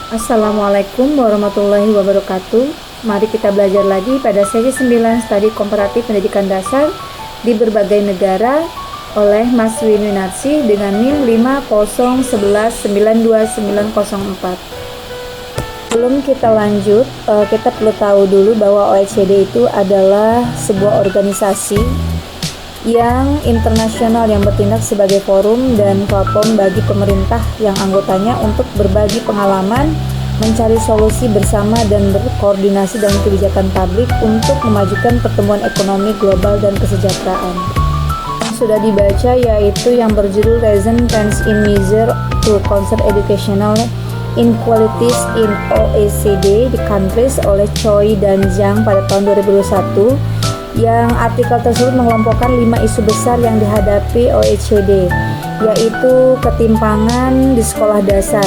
Assalamualaikum warahmatullahi wabarakatuh. Mari kita belajar lagi pada sesi 9 Studi Komparatif Pendidikan Dasar di berbagai negara oleh Mas Winunarsi dengan NIM 501192904. Sebelum kita lanjut, kita perlu tahu dulu bahwa OECD itu adalah sebuah organisasi yang internasional yang bertindak sebagai forum dan platform bagi pemerintah yang anggotanya untuk berbagi pengalaman, mencari solusi bersama dan berkoordinasi dalam kebijakan publik untuk memajukan pertumbuhan ekonomi global dan kesejahteraan. Yang sudah dibaca yaitu yang berjudul Recent Trends in Measure to Concern Educational Inequalities in OECD the Countries oleh Choi dan Zhang pada tahun 2021. Yang artikel tersebut mengelompokkan 5 isu besar yang dihadapi OECD, yaitu ketimpangan di sekolah dasar.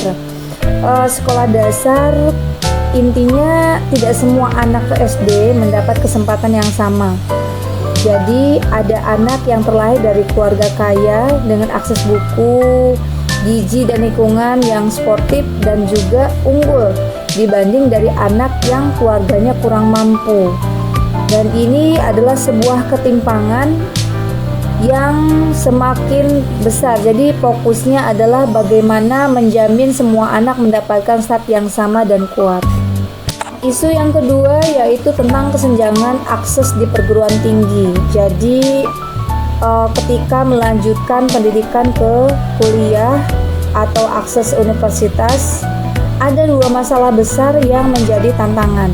Sekolah dasar intinya tidak semua anak SD mendapat kesempatan yang sama. Jadi ada anak yang terlahir dari keluarga kaya dengan akses buku, gizi dan lingkungan yang sportif dan juga unggul dibanding dari anak yang keluarganya kurang mampu. Dan ini adalah sebuah ketimpangan yang semakin besar. Jadi fokusnya adalah bagaimana menjamin semua anak mendapatkan start yang sama dan kuat. Isu yang kedua yaitu tentang kesenjangan akses di perguruan tinggi. Jadi ketika melanjutkan pendidikan ke kuliah atau akses universitas, ada 2 masalah besar yang menjadi tantangan,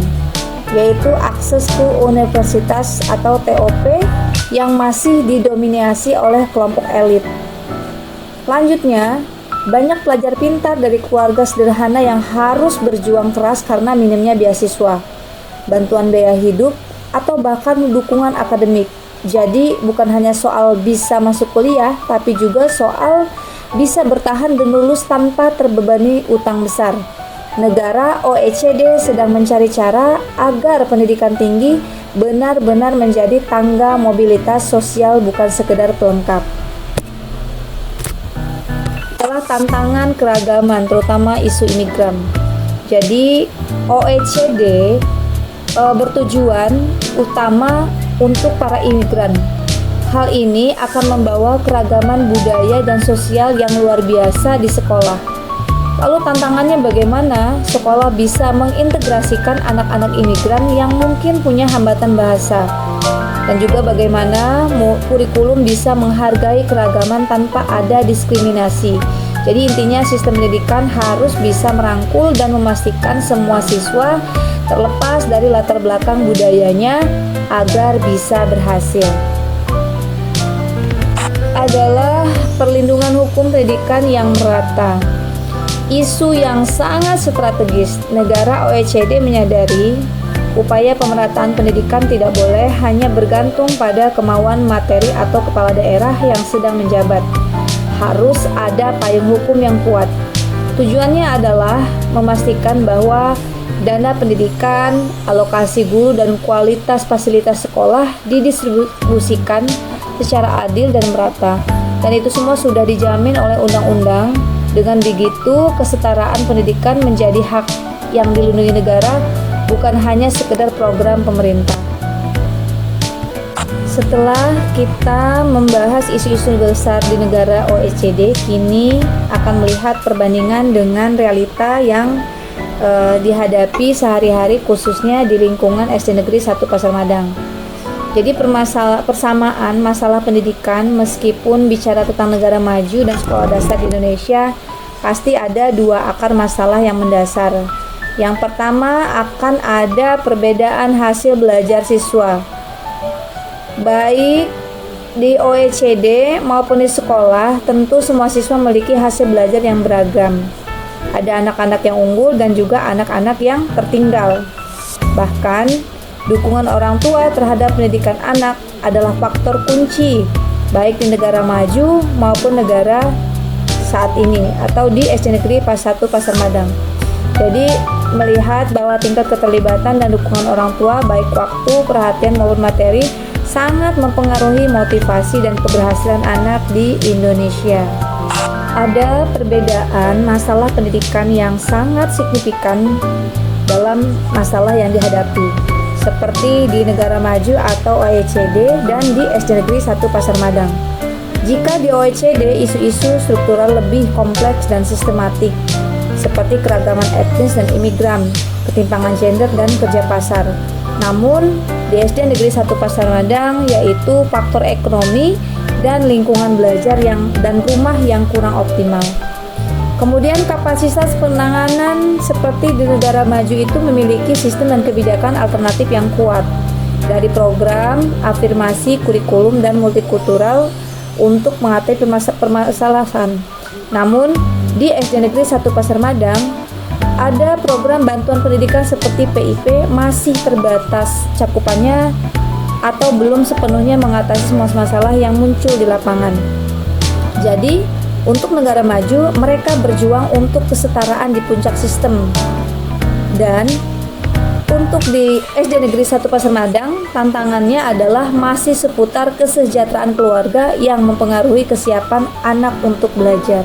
yaitu akses ke universitas atau TOP yang masih didominasi oleh kelompok elit. Lanjutnya, banyak pelajar pintar dari keluarga sederhana yang harus berjuang keras karena minimnya beasiswa, bantuan biaya hidup, atau bahkan dukungan akademik. Jadi bukan hanya soal bisa masuk kuliah, tapi juga soal bisa bertahan dan lulus tanpa terbebani utang besar. Negara OECD sedang mencari cara agar pendidikan tinggi benar-benar menjadi tangga mobilitas sosial, bukan sekedar pelengkap. Setelah tantangan keragaman, terutama isu imigran. Jadi OECD bertujuan utama untuk para imigran. Hal ini akan membawa keragaman budaya dan sosial yang luar biasa di sekolah. Lalu tantangannya bagaimana sekolah bisa mengintegrasikan anak-anak imigran yang mungkin punya hambatan bahasa, dan juga bagaimana kurikulum bisa menghargai keragaman tanpa ada diskriminasi. Jadi intinya sistem pendidikan harus bisa merangkul dan memastikan semua siswa terlepas dari latar belakang budayanya agar bisa berhasil. Adalah perlindungan hukum pendidikan yang merata. Isu yang sangat strategis. Negara OECD menyadari upaya pemerataan pendidikan tidak boleh hanya bergantung pada kemauan materi atau kepala daerah yang sedang menjabat. Harus ada payung hukum yang kuat. Tujuannya adalah memastikan bahwa dana pendidikan, alokasi guru, dan kualitas fasilitas sekolah didistribusikan secara adil dan merata. Dan itu semua sudah dijamin oleh undang-undang. Dengan begitu, kesetaraan pendidikan menjadi hak yang dilindungi negara, bukan hanya sekedar program pemerintah. Setelah kita membahas isu-isu besar di negara OECD, kini akan melihat perbandingan dengan realita yang dihadapi sehari-hari, khususnya di lingkungan SD Negeri 1 Pasar Madang. Jadi persamaan masalah pendidikan, meskipun bicara tentang negara maju dan sekolah dasar di Indonesia, pasti ada 2 akar masalah yang mendasar. Yang pertama, akan ada perbedaan hasil belajar siswa, baik di OECD maupun di sekolah. Tentu semua siswa memiliki hasil belajar yang beragam. Ada anak-anak yang unggul dan juga anak-anak yang tertinggal. Bahkan dukungan orang tua terhadap pendidikan anak adalah faktor kunci, baik di negara maju maupun negara saat ini atau di SD Negeri 1 Pasar Madang. Jadi melihat bahwa tingkat keterlibatan dan dukungan orang tua, baik waktu, perhatian maupun materi, sangat mempengaruhi motivasi dan keberhasilan anak di Indonesia. Ada perbedaan masalah pendidikan yang sangat signifikan dalam masalah yang dihadapi, seperti di negara maju atau OECD dan di SD Negeri 1 Pasar Madang. Jika di OECD, isu-isu struktural lebih kompleks dan sistematik, seperti keragaman etnis dan imigran, ketimpangan gender, dan kerja pasar. Namun, di SD Negeri 1 Pasar Madang, yaitu faktor ekonomi dan lingkungan belajar dan rumah yang kurang optimal. Kemudian kapasitas penanganan seperti di negara maju itu memiliki sistem dan kebijakan alternatif yang kuat dari program, afirmasi, kurikulum, dan multikultural untuk mengatasi permasalahan. Namun, di SD Negeri 1 Pasar Madang, ada program bantuan pendidikan seperti PIP masih terbatas cakupannya atau belum sepenuhnya mengatasi semua masalah yang muncul di lapangan. Jadi, untuk negara maju, mereka berjuang untuk kesetaraan di puncak sistem. Dan untuk di SD Negeri 1 Pasar Madang, tantangannya adalah masih seputar kesejahteraan keluarga yang mempengaruhi kesiapan anak untuk belajar.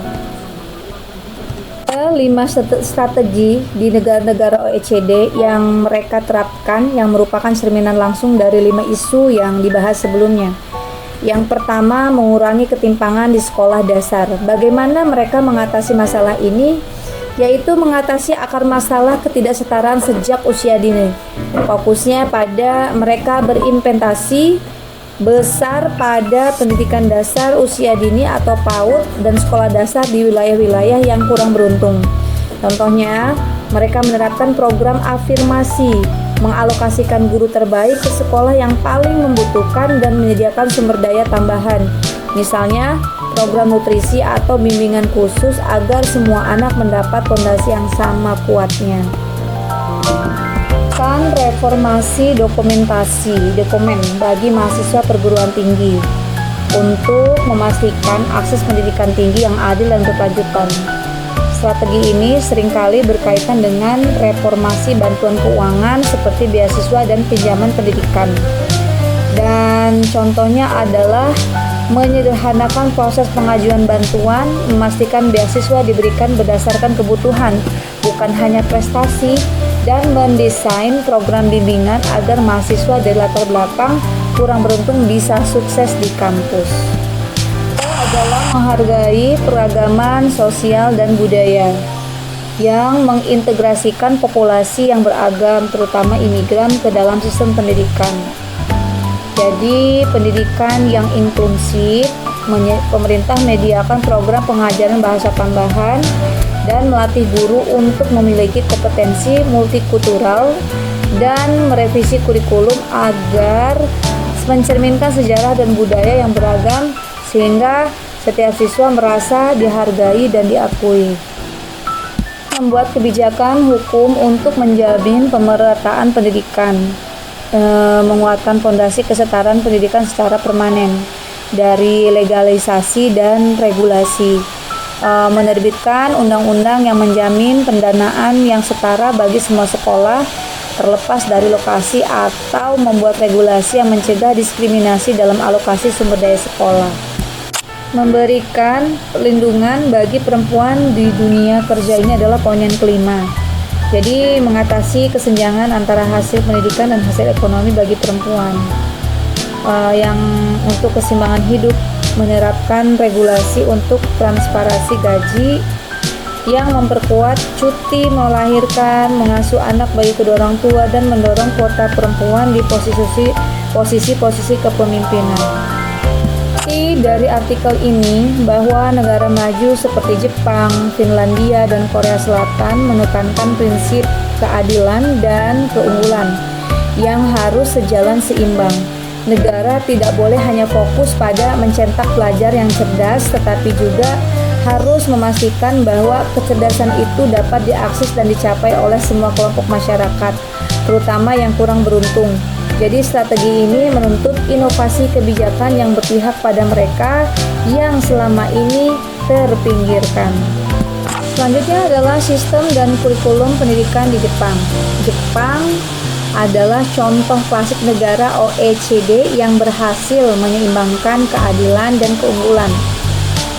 5 strategi di negara-negara OECD yang mereka terapkan yang merupakan cerminan langsung dari 5 isu yang dibahas sebelumnya. Yang pertama, mengurangi ketimpangan di sekolah dasar. Bagaimana mereka mengatasi masalah ini? Yaitu mengatasi akar masalah ketidaksetaraan sejak usia dini. Fokusnya pada mereka berimplementasi besar pada pendidikan dasar usia dini atau PAUD dan sekolah dasar di wilayah-wilayah yang kurang beruntung. Contohnya, mereka menerapkan program afirmasi, mengalokasikan guru terbaik ke sekolah yang paling membutuhkan dan menyediakan sumber daya tambahan. Misalnya, program nutrisi atau bimbingan khusus agar semua anak mendapat fondasi yang sama kuatnya. Reformasi dokumen bagi mahasiswa perguruan tinggi untuk memastikan akses pendidikan tinggi yang adil dan berkelanjutan. Strategi ini seringkali berkaitan dengan reformasi bantuan keuangan seperti beasiswa dan pinjaman pendidikan. Dan contohnya adalah menyederhanakan proses pengajuan bantuan, memastikan beasiswa diberikan berdasarkan kebutuhan, bukan hanya prestasi, dan mendesain program bimbingan agar mahasiswa dari latar belakang kurang beruntung bisa sukses di kampus. Adalah menghargai keragaman sosial dan budaya yang mengintegrasikan populasi yang beragam, terutama imigran, ke dalam sistem pendidikan. Jadi, pendidikan yang inklusif, pemerintah menyediakan program pengajaran bahasa tambahan dan melatih guru untuk memiliki kompetensi multikultural dan merevisi kurikulum agar mencerminkan sejarah dan budaya yang beragam sehingga setiap siswa merasa dihargai dan diakui. Membuat kebijakan hukum untuk menjamin pemerataan pendidikan, menguatkan fondasi kesetaraan pendidikan secara permanen dari legalisasi dan regulasi, menerbitkan undang-undang yang menjamin pendanaan yang setara bagi semua sekolah terlepas dari lokasi atau membuat regulasi yang mencegah diskriminasi dalam alokasi sumber daya sekolah. Memberikan perlindungan bagi perempuan di dunia kerja ini adalah poin yang kelima. Jadi mengatasi kesenjangan antara hasil pendidikan dan hasil ekonomi bagi perempuan. Yang untuk keseimbangan hidup, menerapkan regulasi untuk transparansi gaji yang memperkuat cuti melahirkan, mengasuh anak bagi kedua orang tua, dan mendorong kuota perempuan di posisi-posisi kepemimpinan. Dari artikel ini bahwa negara maju seperti Jepang, Finlandia, dan Korea Selatan menekankan prinsip keadilan dan keunggulan yang harus sejalan seimbang. Negara tidak boleh hanya fokus pada mencetak pelajar yang cerdas, tetapi juga harus memastikan bahwa kecerdasan itu dapat diakses dan dicapai oleh semua kelompok masyarakat, terutama yang kurang beruntung. Jadi strategi ini menuntut inovasi kebijakan yang berpihak pada mereka yang selama ini terpinggirkan. Selanjutnya adalah sistem dan kurikulum pendidikan di Jepang. Jepang adalah contoh klasik negara OECD yang berhasil menyeimbangkan keadilan dan keunggulan.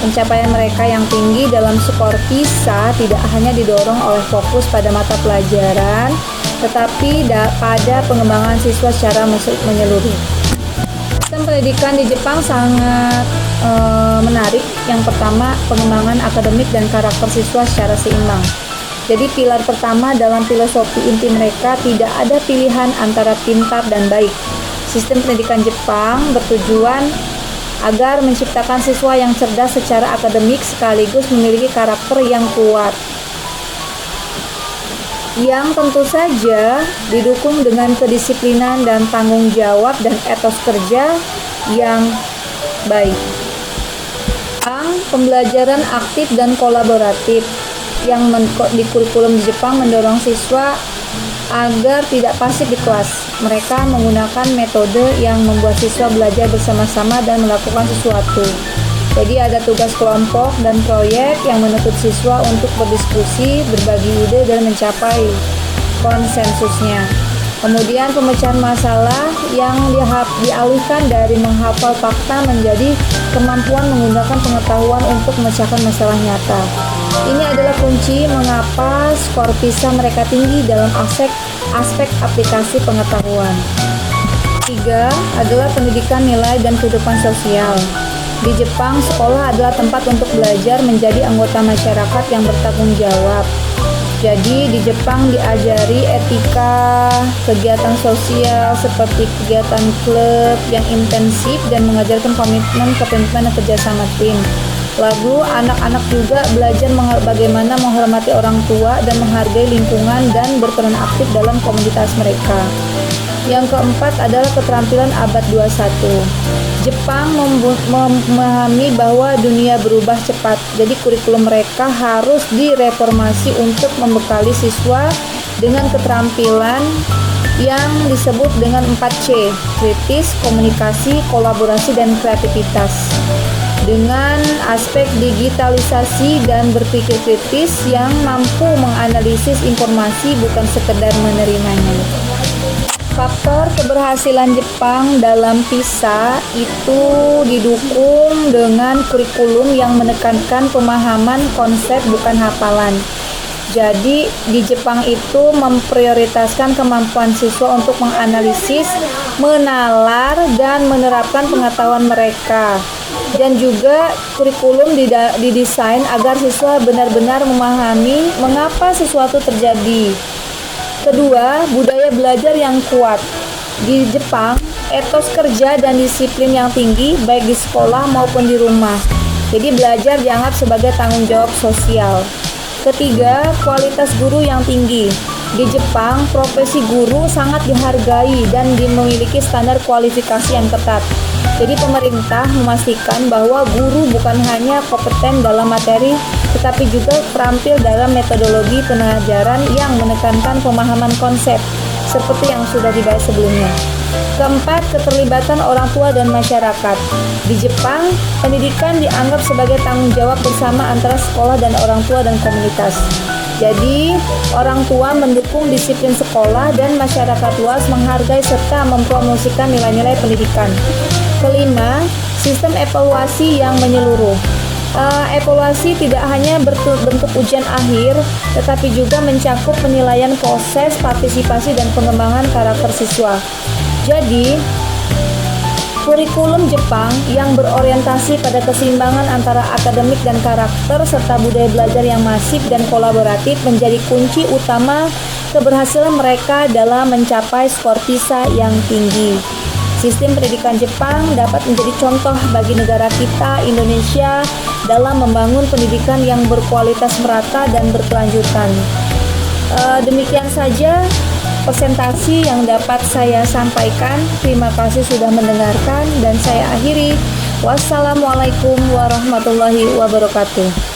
Pencapaian mereka yang tinggi dalam skor PISA tidak hanya didorong oleh fokus pada mata pelajaran, tetapi pada pengembangan siswa secara menyeluruh. Sistem pendidikan di Jepang sangat menarik. Yang pertama, pengembangan akademik dan karakter siswa secara seimbang. Jadi pilar pertama dalam filosofi inti mereka, tidak ada pilihan antara pintar dan baik. Sistem pendidikan Jepang bertujuan agar menciptakan siswa yang cerdas secara akademik sekaligus memiliki karakter yang kuat, yang tentu saja didukung dengan kedisiplinan dan tanggung jawab dan etos kerja yang baik. Pembelajaran aktif dan kolaboratif yang di kurikulum di Jepang mendorong siswa agar tidak pasif di kelas. Mereka menggunakan metode yang membuat siswa belajar bersama-sama dan melakukan sesuatu. Jadi ada tugas kelompok dan proyek yang menuntut siswa untuk berdiskusi, berbagi ide, dan mencapai konsensusnya. Kemudian pemecahan masalah yang dialihkan dari menghafal fakta menjadi kemampuan menggunakan pengetahuan untuk memecahkan masalah nyata. Ini adalah kunci mengapa skor PISA mereka tinggi dalam aspek aplikasi pengetahuan. 3 adalah pendidikan nilai dan kehidupan sosial. Di Jepang, sekolah adalah tempat untuk belajar menjadi anggota masyarakat yang bertanggung jawab. Jadi di Jepang diajari etika, kegiatan sosial seperti kegiatan klub yang intensif dan mengajarkan komitmen, kepemimpinan dan kerjasama tim. Lalu anak-anak juga belajar bagaimana menghormati orang tua dan menghargai lingkungan dan berperan aktif dalam komunitas mereka. Yang keempat adalah keterampilan abad 21. Jepang memahami bahwa dunia berubah cepat, jadi kurikulum mereka harus direformasi untuk membekali siswa dengan keterampilan yang disebut dengan 4C, kritis, komunikasi, kolaborasi, dan kreativitas. Dengan aspek digitalisasi dan berpikir kritis yang mampu menganalisis informasi bukan sekedar menerimanya. Faktor keberhasilan Jepang dalam PISA itu didukung dengan kurikulum yang menekankan pemahaman konsep bukan hafalan. Jadi di Jepang itu memprioritaskan kemampuan siswa untuk menganalisis, menalar, dan menerapkan pengetahuan mereka. Dan juga kurikulum didesain agar siswa benar-benar memahami mengapa sesuatu terjadi. Kedua, budaya belajar yang kuat. Di Jepang, etos kerja dan disiplin yang tinggi baik di sekolah maupun di rumah. Jadi belajar dianggap sebagai tanggung jawab sosial. Ketiga, kualitas guru yang tinggi. Di Jepang, profesi guru sangat dihargai dan memiliki standar kualifikasi yang ketat. Jadi pemerintah memastikan bahwa guru bukan hanya kompeten dalam materi, tetapi juga terampil dalam metodologi pengajaran yang menekankan pemahaman konsep, seperti yang sudah dibahas sebelumnya. Keempat, keterlibatan orang tua dan masyarakat. Di Jepang, pendidikan dianggap sebagai tanggung jawab bersama antara sekolah dan orang tua dan komunitas. Jadi, orang tua mendukung disiplin sekolah dan masyarakat luas menghargai serta mempromosikan nilai-nilai pendidikan. Kelima, sistem evaluasi yang menyeluruh. Evaluasi tidak hanya bentuk ujian akhir, tetapi juga mencakup penilaian proses, partisipasi, dan pengembangan karakter siswa. Jadi, kurikulum Jepang yang berorientasi pada keseimbangan antara akademik dan karakter serta budaya belajar yang masif dan kolaboratif menjadi kunci utama keberhasilan mereka dalam mencapai skor PISA yang tinggi. Sistem pendidikan Jepang dapat menjadi contoh bagi negara kita, Indonesia, dalam membangun pendidikan yang berkualitas merata dan berkelanjutan. Demikian saja presentasi yang dapat saya sampaikan. Terima kasih sudah mendengarkan dan saya akhiri. Wassalamualaikum warahmatullahi wabarakatuh.